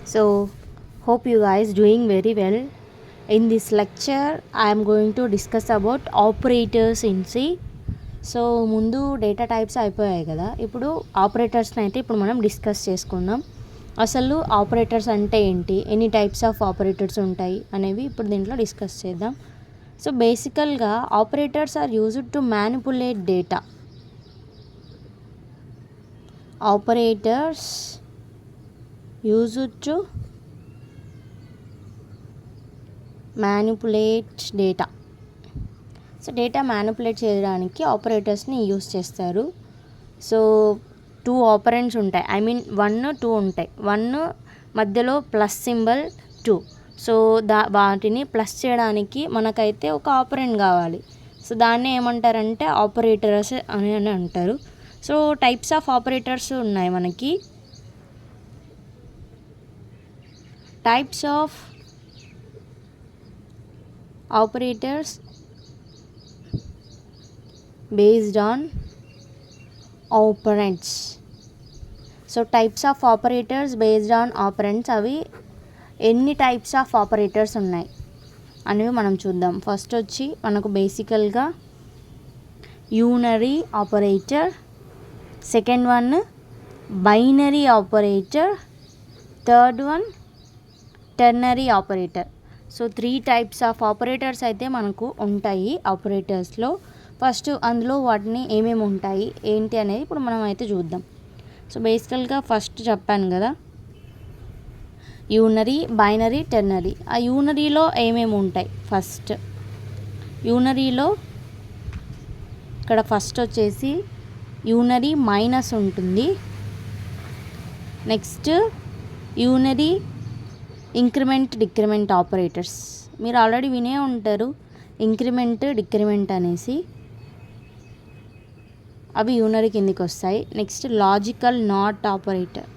So, hope you guys doing very well. In this lecture, I am going to discuss about operators in C. So ముందు data types అయిపోయాయి కదా, ఇప్పుడు ఆపరేటర్స్ని అయితే ఇప్పుడు మనం discuss చేసుకుందాం. అసలు ఆపరేటర్స్ అంటే ఏంటి, ఎన్ని టైప్స్ ఆఫ్ ఆపరేటర్స్ ఉంటాయి అనేవి ఇప్పుడు దీంట్లో డిస్కస్ చేద్దాం. సో బేసికల్గా operators are used to manipulate data. Operators used to manipulate data. So data manipulate చేయడానికి ఆపరేటర్స్ని యూస్ చేస్తారు. సో 2 ఆపరెంట్స్ ఉంటాయి, 1, 2 ఉంటాయి. 1 మధ్యలో ప్లస్ సింబల్ 2. సో వాటిని ప్లస్ చేయడానికి మనకైతే ఒక ఆపరెంట్ కావాలి. సో దాన్ని ఏమంటారంటే ఆపరేటర్స్ అని అంటారు. సో టైప్స్ ఆఫ్ ఆపరేటర్స్ ఉన్నాయి మనకి. Types of operators based on operands. So types of operators based on operands, అవి ఎన్ని టైప్స్ ఆఫ్ ఆపరేటర్స్ ఉన్నాయి అనేవి మనం చూద్దాం. ఫస్ట్ వచ్చి మనకు బేసికల్గా unary operator, second one binary operator, third one ternary operator. So 3 types of operators అయితే మనకు ఉంటాయి ఆపరేటర్స్లో. ఫస్ట్ అందులో వాటిని ఏమేమి ఉంటాయి ఏంటి అనేది ఇప్పుడు మనం అయితే చూద్దాం. సో బేసికల్గా ఫస్ట్ చెప్పాను కదా, యూనరీ, బైనరీ, టెర్నరీ. ఆ యూనరీలో ఏమేమి ఉంటాయి, ఫస్ట్ యూనరీలో ఇక్కడ ఫస్ట్ వచ్చేసి యూనరీ మైనస్ ఉంటుంది. Next unary increment, decrement operators. మీరు ఆల్రెడీ వినే ఉంటారు ఇంక్రిమెంట్, డిక్రిమెంట్ అనేసి, అవి యూనరీ కిందికి వస్తాయి. Next logical not operator.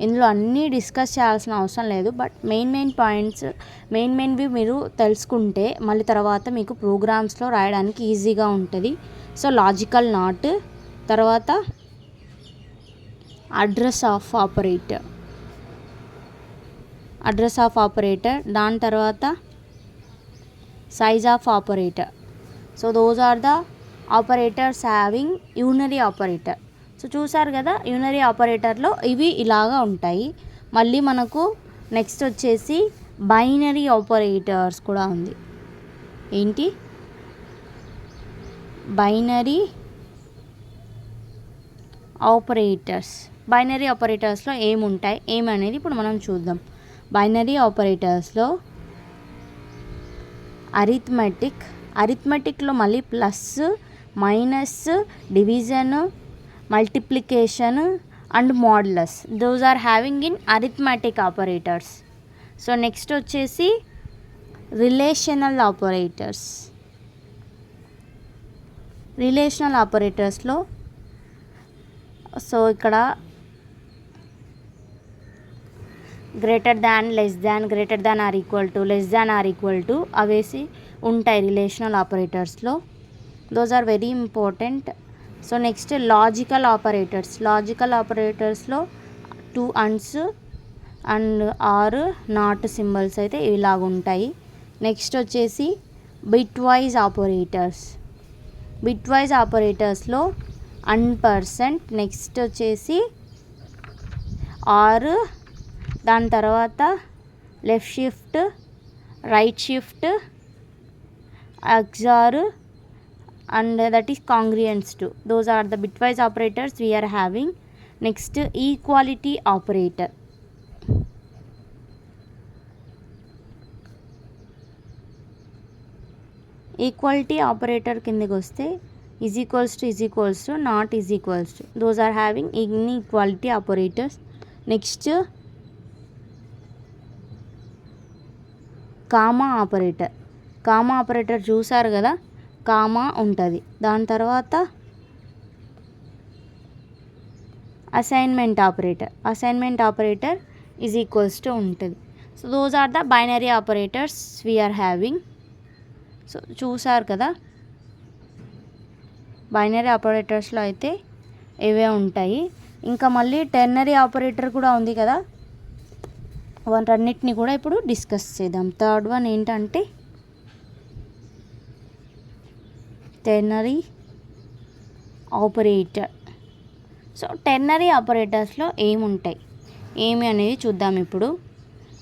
ఇందులో అన్నీ డిస్కస్ చేయాల్సిన అవసరం లేదు, బట్ మెయిన్ పాయింట్స్ మెయిన్వి మీరు తెలుసుకుంటే మళ్ళీ తర్వాత మీకు ప్రోగ్రామ్స్లో రాయడానికి ఈజీగా ఉంటుంది. సో లాజికల్ నాట్, తర్వాత అడ్రస్ ఆఫ్ ఆపరేటర్, దాని తర్వాత size of operator. So those are the operators having unary operator. So చూసారు కదా, యూనరీ ఆపరేటర్లో ఇవి ఇలాగా ఉంటాయి. మళ్ళీ మనకు నెక్స్ట్ వచ్చేసి బైనరీ ఆపరేటర్స్ కూడా ఉంది. ఏంటి బైనరీ ఆపరేటర్స్లో ఏముంటాయి ఏమనేది ఇప్పుడు మనం చూద్దాం. బైనరీ ఆపరేటర్స్లో అరిథమెటిక్లో మళ్ళీ plus, minus, division, multiplication and modulus. Those are having in arithmetic operators. So next వచ్చేసి రిలేషనల్ ఆపరేటర్స్లో సో ఇక్కడ greater than, less than, greater than or equal to, less than or equal to అవేసి ఉంటాయి రిలేషనల్ ఆపరేటర్స్లో. Those are very important. So next logical ఆపరేటర్స్లో 2 ands and or not symbols అయితే ఇలాగుంటాయి. నెక్స్ట్ వచ్చేసి బిట్ వైజ్ ఆపరేటర్స్లో %, నెక్స్ట్ వచ్చేసి ఆర్, దాని తర్వాత left shift, right shift, XOR and that is congruence to. Those are the bitwise operators we are having. Next equality operator. Equality operator కిందకి వస్తే is equals to not is equals to. Those are having inequality operators. Next comma operator చూసారు కదా, comma ఉంటుంది. దాని తర్వాత assignment operator is equals to ఉంటుంది. So those are the binary operators we are having. So చూసారు కదా, బైనరీ ఆపరేటర్స్లో అయితే ఇవే ఉంటాయి. ఇంకా మళ్ళీ టెర్నరీ ఆపరేటర్ కూడా ఉంది కదా, వాటన్నిటిని కూడా ఇప్పుడు డిస్కస్ చేద్దాం. థర్డ్ వన్ ఏంటంటే టెర్నరీ ఆపరేటర్. సో టెర్నరీ ఆపరేటర్స్లో ఏముంటాయి ఏమి అనేది చూద్దాం. ఇప్పుడు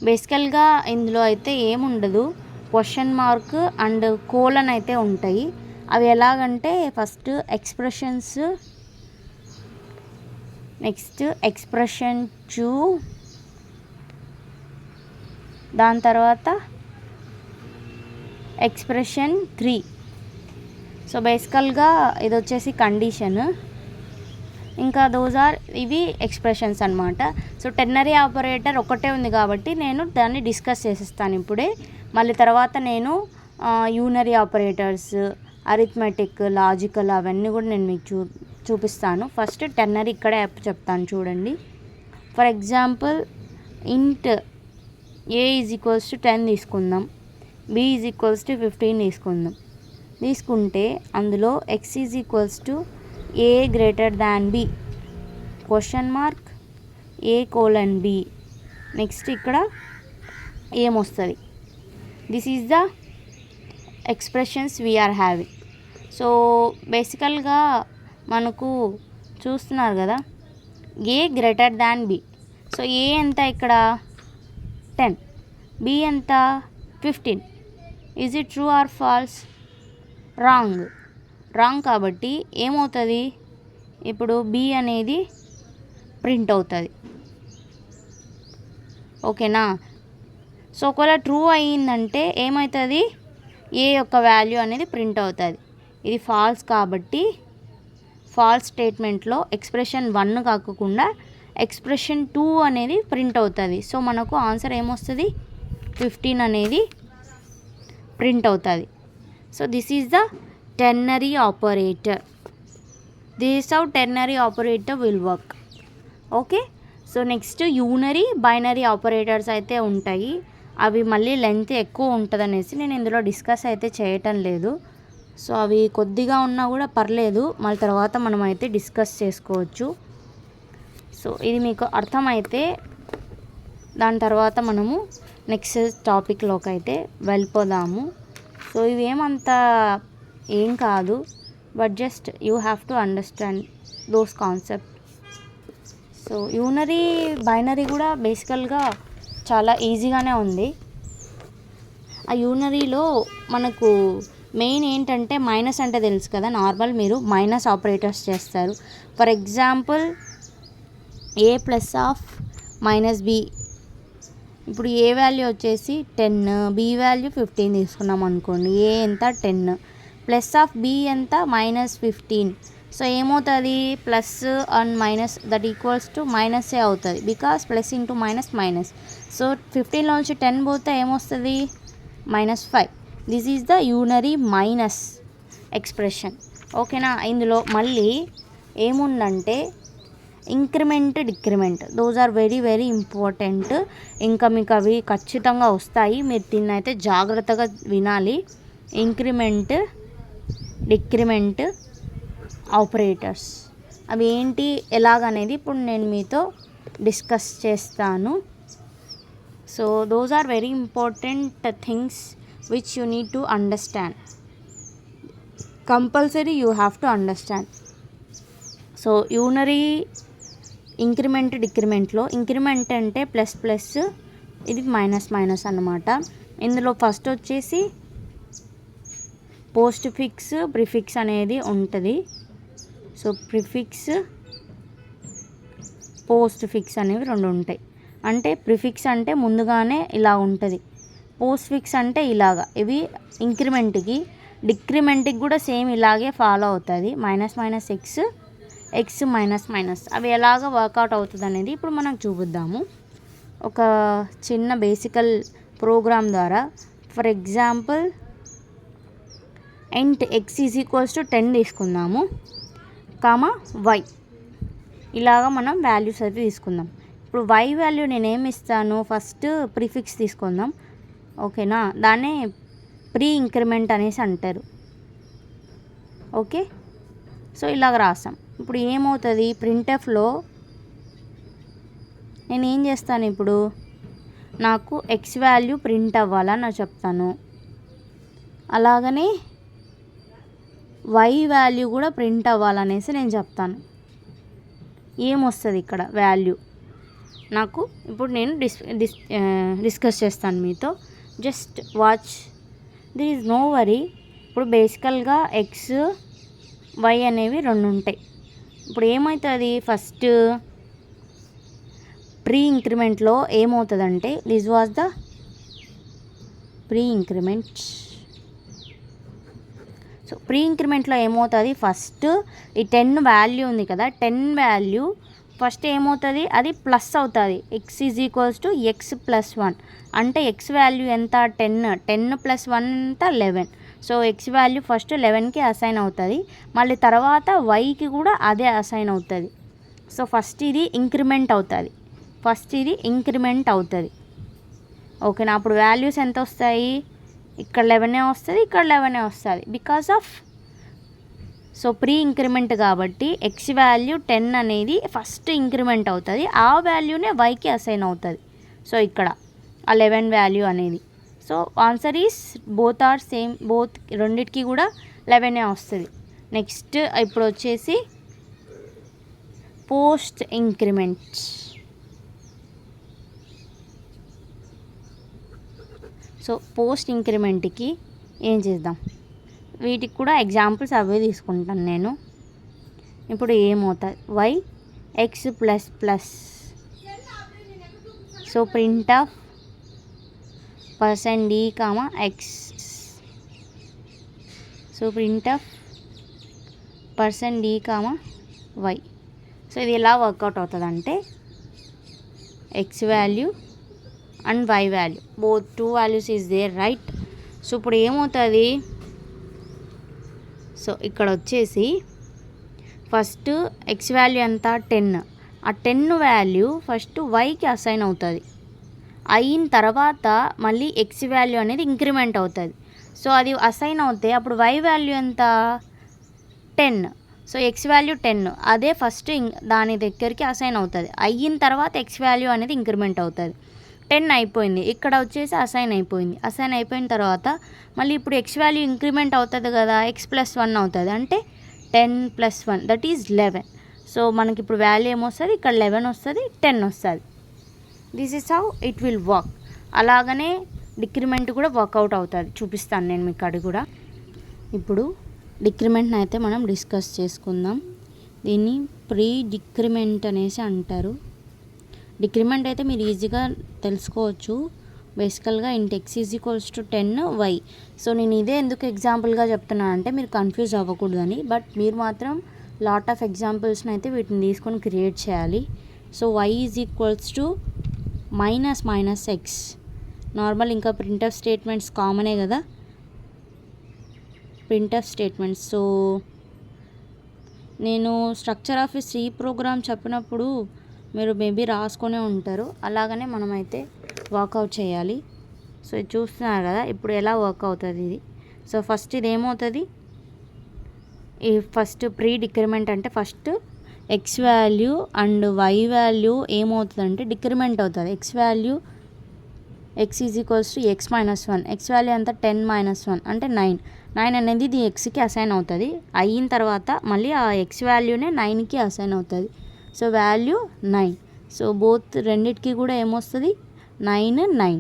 బేసికల్గా ఇందులో అయితే ఏముండదు, క్వశ్చన్ మార్క్ అండ్ కోలన్ అయితే ఉంటాయి. అవి ఎలాగంటే ఫస్ట్ ఎక్స్ప్రెషన్స్, నెక్స్ట్ ఎక్స్ప్రెషన్ 2, దాని తర్వాత ఎక్స్ప్రెషన్ 3. సో బేసికల్గా ఇది వచ్చేసి కండిషన్, ఇంకా ఇవి ఎక్స్ప్రెషన్స్ అనమాట. సో టెర్నరీ ఆపరేటర్ ఒకటే ఉంది కాబట్టి నేను దాన్ని డిస్కస్ చేసేస్తాను ఇప్పుడే. మళ్ళీ తర్వాత నేను యూనరీ ఆపరేటర్స్, అరిథమెటిక్, లాజికల్ అవన్నీ కూడా నేను మీకు చూపిస్తాను. ఫస్ట్ టెర్నరీ ఇక్కడే చెప్తాను చూడండి. ఫర్ ఎగ్జాంపుల్ ఇంట్ a = 10 తీసుకుందాం, b = 15 తీసుకుంటే అందులో x = a greater than b question mark a:b. Next ఇక్కడ ఏమొస్తుంది, this is the expressions we are having. So బేసికల్గా మనకు చూస్తున్నారు కదా, a greater than b. So a ఎంత ఇక్కడ 10, b ఎంత 15. Is it true or false? Wrong కాబట్టి ఏమవుతుంది, ఇప్పుడు b అనేది ప్రింట్ అవుతుంది. ఓకేనా? సో ఒకవేళ ట్రూ అయ్యిందంటే ఏమవుతుంది, a యొక్క వాల్యూ అనేది ప్రింట్ అవుతుంది. ఇది ఫాల్స్ కాబట్టి ఫాల్స్ స్టేట్మెంట్లో ఎక్స్ప్రెషన్ 1 కాకుండా ఎక్స్ప్రెషన్ 2 అనేది ప్రింట్ అవుతుంది. సో మనకు ఆన్సర్ ఏమొస్తుంది, 15 అనేది ప్రింట్ అవుతుంది. So this is the ternary operator. This how ternary operator will work. Okay. So next unary, binary operators అయితే ఉంటాయి. అవి మళ్ళీ లెంత్ ఎక్కువ ఉంటుంది అనేసి నేను ఇందులో డిస్కస్ అయితే చేయటం లేదు. సో అవి కొద్దిగా ఉన్నా కూడా పర్లేదు, మళ్ళీ తర్వాత మనం అయితే డిస్కస్ చేసుకోవచ్చు. సో ఇది మీకు అర్థమైతే దాని తర్వాత మనము నెక్స్ట్ టాపిక్లోకి అయితే వెళ్ళిపోదాము. సో ఇవేమంత ఏం కాదు, but just you have to understand those concept. So unary, binary కూడా బేసికల్గా చాలా ఈజీగానే ఉంది. ఆ యూనరీలో మనకు మెయిన్ ఏంటంటే మైనస్ అంటే తెలుసు కదా, నార్మల్ మీరు మైనస్ ఆపరేటర్స్ చేస్తారు. For example a + -b. ఇప్పుడు ఏ వాల్యూ వచ్చేసి 10, b వాల్యూ 15 తీసుకున్నాం అనుకోండి. a ఎంత 10, +b ఎంత -15. సో ఏమవుతుంది, plus and minus that equals to మైనసే అవుతుంది, because plus into minus. So 15లోంచి 10 పోతే ఏమొస్తుంది, -5. This is the unary minus expression. ఓకేనా? ఇందులో మళ్ళీ ఏముందంటే increment, decrement, those are very very important. ఇంకా మీకు అవి ఖచ్చితంగా వస్తాయి, మీరు దీన్ని అయితే జాగ్రత్తగా వినాలి. ఇంక్రిమెంట్, డిక్రిమెంట్ ఆపరేటర్స్ అవి ఏంటి, ఎలాగనేది ఇప్పుడు నేను మీతో డిస్కస్ చేస్తాను. So those are very important things which you need to understand. Compulsory you have to understand. So unary, increment, డిక్రిమెంట్లో ఇంక్రిమెంట్ అంటే ప్లస్, ఇది మైనస్ అన్నమాట. ఇందులో ఫస్ట్ వచ్చేసి పోస్ట్ ఫిక్స్, ప్రిఫిక్స్ అనేది ఉంటుంది. సో ప్రిఫిక్స్, పోస్ట్ ఫిక్స్ అనేవి రెండు ఉంటాయి. అంటే ప్రిఫిక్స్ అంటే ముందుగానే ఇలా ఉంటుంది, పోస్ట్ ఫిక్స్ అంటే ఇలాగా. ఇవి ఇంక్రిమెంట్కి, డిక్రిమెంట్కి కూడా సేమ్ ఇలాగే ఫాలో అవుతుంది. -x మైనస్ అవి ఎలాగ వర్కౌట్ అవుతుంది అనేది ఇప్పుడు మనం చూపిద్దాము ఒక చిన్న బేసికల్ ప్రోగ్రామ్ ద్వారా. ఫర్ ఎగ్జాంపుల్ ఇంట్ x = 10 తీసుకుందాము, y ఇలాగ మనం వాల్యూస్ అయితే తీసుకుందాం. ఇప్పుడు y వాల్యూ నేనేమి ఇస్తాను, ఫస్ట్ ప్రిఫిక్స్ తీసుకుందాం. ఓకేనా? దాన్నే ప్రీ ఇంక్రిమెంట్ అనేసి అంటారు. ఓకే. సో ఇలాగ రాసాం. ఇప్పుడు ఏమవుతుంది, ప్రింట్ఎఫ్లో నేను ఏం చేస్తాను, ఇప్పుడు నాకు ఎక్స్ వాల్యూ ప్రింట్ అవ్వాలని నేను చెప్తాను. అలాగనే వై వాల్యూ కూడా ప్రింట్ అవ్వాలనేసి నేను చెప్తాను. ఏమొస్తుంది ఇక్కడ వాల్యూ నాకు ఇప్పుడు నేను డిస్కస్ చేస్తాను మీతో. Just watch, there is no worry. ఇప్పుడు బేసికల్గా ఎక్స్ వై అనేవి రెండు ఉంటాయి. ఇప్పుడు ఏమవుతుంది, ఫస్ట్ ప్రీ ఇంక్రిమెంట్లో ఏమవుతుందంటే, this was the pre increment. So pre ఇంక్రిమెంట్లో ఏమవుతుంది, ఫస్ట్ ఈ 10 వాల్యూ ఉంది కదా, 10 వాల్యూ ఫస్ట్ ఏమవుతుంది, అది ప్లస్ అవుతుంది. X is equals to X plus 1 అంటే ఎక్స్ వాల్యూ ఎంత 10 ప్లస్ 1 ఎంత 11. సో ఎక్స్ వాల్యూ ఫస్ట్ 11కి అసైన్ అవుతుంది. మళ్ళీ తర్వాత వైకి కూడా అదే అసైన్ అవుతుంది. సో ఫస్ట్ ఇది ఇంక్రిమెంట్ అవుతుంది. ఓకేనా. అప్పుడు వాల్యూస్ ఎంత వస్తాయి, ఇక్కడ 11 వస్తుంది, ఇక్కడ 11 వస్తుంది. Because of so pre increment కాబట్టి ఎక్స్ వాల్యూ 10 అనేది ఫస్ట్ ఇంక్రిమెంట్ అవుతుంది. ఆ వాల్యూనే వైకి అసైన్ అవుతుంది. సో ఇక్కడ ఆ 11 వాల్యూ అనేది. So answer is both are same, both రెండిటికి కూడా 11 వస్తుంది. నెక్స్ట్ ఇప్పుడు వచ్చేసి పోస్ట్ ఇంక్రిమెంట్. సో పోస్ట్ ఇంక్రిమెంట్కి ఏం చేద్దాం, వీటికి కూడా ఎగ్జాంపుల్స్ అవే తీసుకుంటాను నేను. ఇప్పుడు ఏమవుతుంది, y x plus plus. So print of %d, x. So print of %d, y. So ఇది ఎలా వర్కౌట్ అవుతుంది అంటే, x value and y value both 2 values is there, right. So ఇప్పుడు ఏమవుతుంది, సో ఇక్కడ వచ్చేసి ఫస్ట్ ఎక్స్ వాల్యూ ఎంత 10. ఆ 10 వాల్యూ ఫస్ట్ వైకి అసైన్ అవుతుంది. అయిన తర్వాత మళ్ళీ ఎక్స్ వాల్యూ అనేది ఇంక్రిమెంట్ అవుతుంది. సో అది అసైన్ అవుతే అప్పుడు వై వాల్యూ ఎంత 10. సో ఎక్స్ వాల్యూ 10 అదే ఫస్ట్ దాని దగ్గరికి అసైన్ అవుతుంది. అయిన తర్వాత ఎక్స్ వాల్యూ అనేది ఇంక్రిమెంట్ అవుతుంది. 10 అయిపోయింది, ఇక్కడ వచ్చేసి అసైన్ అయిపోయింది. అసైన్ అయిపోయిన తర్వాత మళ్ళీ ఇప్పుడు ఎక్స్ వాల్యూ ఇంక్రిమెంట్ అవుతుంది కదా, ఎక్స్ ప్లస్ 1 అవుతుంది. అంటే 10 ప్లస్ 1 దట్ ఈజ్ 11. సో మనకి ఇప్పుడు వాల్యూ ఏమొస్తుంది, ఇక్కడ 11 వస్తుంది, 10 వస్తుంది. This is how it will work. అలాగనే డిక్రిమెంట్ కూడా వర్కౌట్ అవుతుంది, చూపిస్తాను నేను మీకు అది కూడా. ఇప్పుడు డిక్రిమెంట్ని అయితే మనం డిస్కస్ చేసుకుందాం. దీన్ని ప్రీ డిక్రిమెంట్ అనేసి అంటారు. డిక్రిమెంట్ అయితే మీరు ఈజీగా తెలుసుకోవచ్చు. బేసికల్గా int x is equals to 10 y. So నేను ఇదే ఎందుకు ఎగ్జాంపుల్గా చెప్తున్నాను అంటే మీరు కన్ఫ్యూజ్ అవ్వకూడదని. బట్ మీరు మాత్రం లాట్ ఆఫ్ ఎగ్జాంపుల్స్ని అయితే వీటిని తీసుకొని క్రియేట్ చేయాలి. So y is equals to minus x. Normal ఇంకా ప్రింట్ఎఫ్ స్టేట్మెంట్స్ కామనే కదా, ప్రింట్ఎఫ్ స్టేట్మెంట్స్. సో నేను స్ట్రక్చర్ ఆఫ్ సి ప్రోగ్రామ్ చెప్పినప్పుడు మీరు మేబీ రాసుకొనే ఉంటారు. అలాగనే మనమైతే వర్కౌట్ చేయాలి. సో ఇది చూస్తున్నారు కదా, ఇప్పుడు ఎలా వర్క్ అవుతుంది ఇది. సో ఫస్ట్ ఇది ఏమవుతుంది, ఈ ఫస్ట్ ప్రీ డిక్రిమెంట్ అంటే first x value and y value ఏమవుతుందంటే డిక్రిమెంట్ అవుతుంది. X value x is equals to x minus 1. X value అంతా 10 మైనస్ 1 అంటే 9. 9 అనేది ఇది ఎక్స్కి అసైన్ అవుతుంది. అయిన తర్వాత మళ్ళీ ఆ ఎక్స్ వాల్యూనే 9కి అసైన్ అవుతుంది. So value 9. సో బోత్ రెండిటికి కూడా ఏమొస్తుంది 9 9.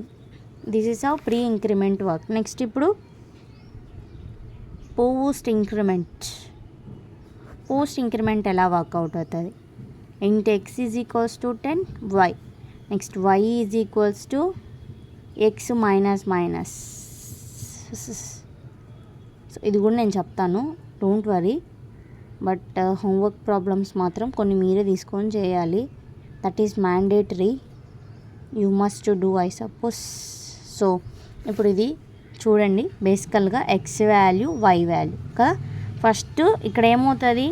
This is how pre increment work. Next ఇప్పుడు పోస్ట్ ఇంక్రిమెంట్. పోస్ట్ ఇంక్రిమెంట్ ఎలా వర్కౌట్ అవుతుంది, int x is equals to 10 y. Next y is equals to x minus. So ఇది కూడా నేను చెప్తాను, don't worry. But homework problems మాత్రం కొన్ని మీరే తీసుకొని చేయాలి. That is mandatory, you must do I suppose. So ఇప్పుడు ఇది చూడండి, బేసికల్గా ఎక్స్ వాల్యూ వై వాల్యూ కదా. ఫస్ట్ ఇక్కడ ఏమవుతుంది,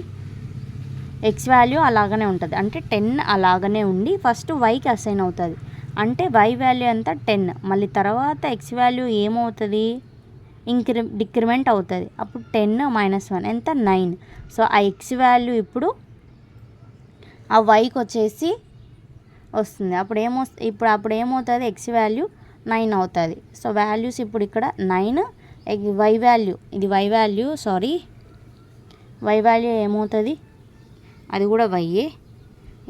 ఎక్స్ వాల్యూ అలాగనే ఉంటుంది అంటే 10 అలాగనే ఉండి ఫస్ట్ వైకి అసైన్ అవుతుంది. అంటే వై వాల్యూ అంతా 10. మళ్ళీ తర్వాత ఎక్స్ వాల్యూ ఏమవుతుంది, డిక్రిమెంట్ అవుతుంది. అప్పుడు 10 మైనస్ 1 ఎంత 9. సో ఆ ఎక్స్ వాల్యూ ఇప్పుడు ఆ వైకి వచ్చేసి వస్తుంది. అప్పుడు ఏమవుతుంది, ఎక్స్ వాల్యూ 9 అవుతుంది. సో వాల్యూస్ ఇప్పుడు ఇక్కడ 9, వై వాల్యూ, ఇది వై వాల్యూ, వై వాల్యూ ఏమవుతుంది, అది కూడా వైయే.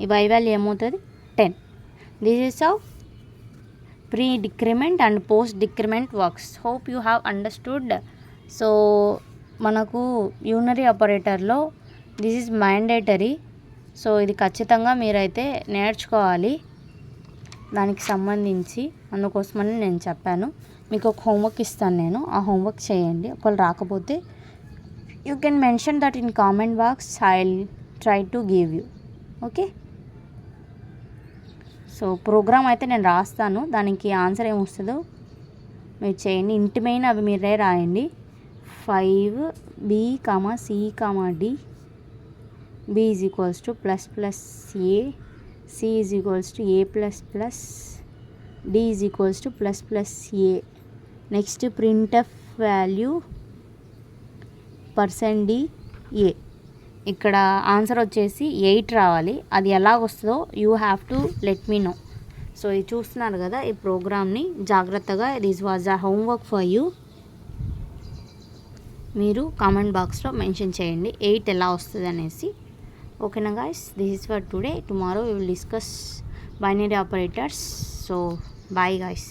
ఈ వై వాల్యూ ఏమవుతుంది 10. This is how pre decrement and post decrement works. Hope you have understood. So మనకు యూనరీ ఆపరేటర్లో దిస్ ఈజ్ మ్యాండేటరీ. సో ఇది ఖచ్చితంగా మీరైతే నేర్చుకోవాలి దానికి సంబంధించి. అందుకోసమని నేను చెప్పాను. మీకు ఒక హోంవర్క్ ఇస్తాను నేను, ఆ హోంవర్క్ చేయండి. ఒకవేళ రాకపోతే you can mention that in comment box, I will try to give you. Okay. So program అయితే నేను రాస్తాను, దానికి ఆన్సర్ ఏమొస్తుందో మీరు చేయండి. ఇంటి మెయిన్ అవి మీరే రాయండి. 5B, C, D, B is equals to plus plus A, C is equals to A plus plus, D is equals to plus plus A. Next printf value %D A. ఇక్కడ answer వచ్చేసి 8 రావాలి. అది ఎలాగొస్తుందో you have to let me know. So ఇది చూస్తున్నారు కదా ఈ ప్రోగ్రామ్ని జాగ్రత్తగా. This was a homework for you. మీరు కామెంట్ బాక్స్లో మెన్షన్ చేయండి 8 ఎలా వస్తుంది అనేసి. ఓకేనా guys, this is for today. Tomorrow we will discuss binary operators. So bye guys.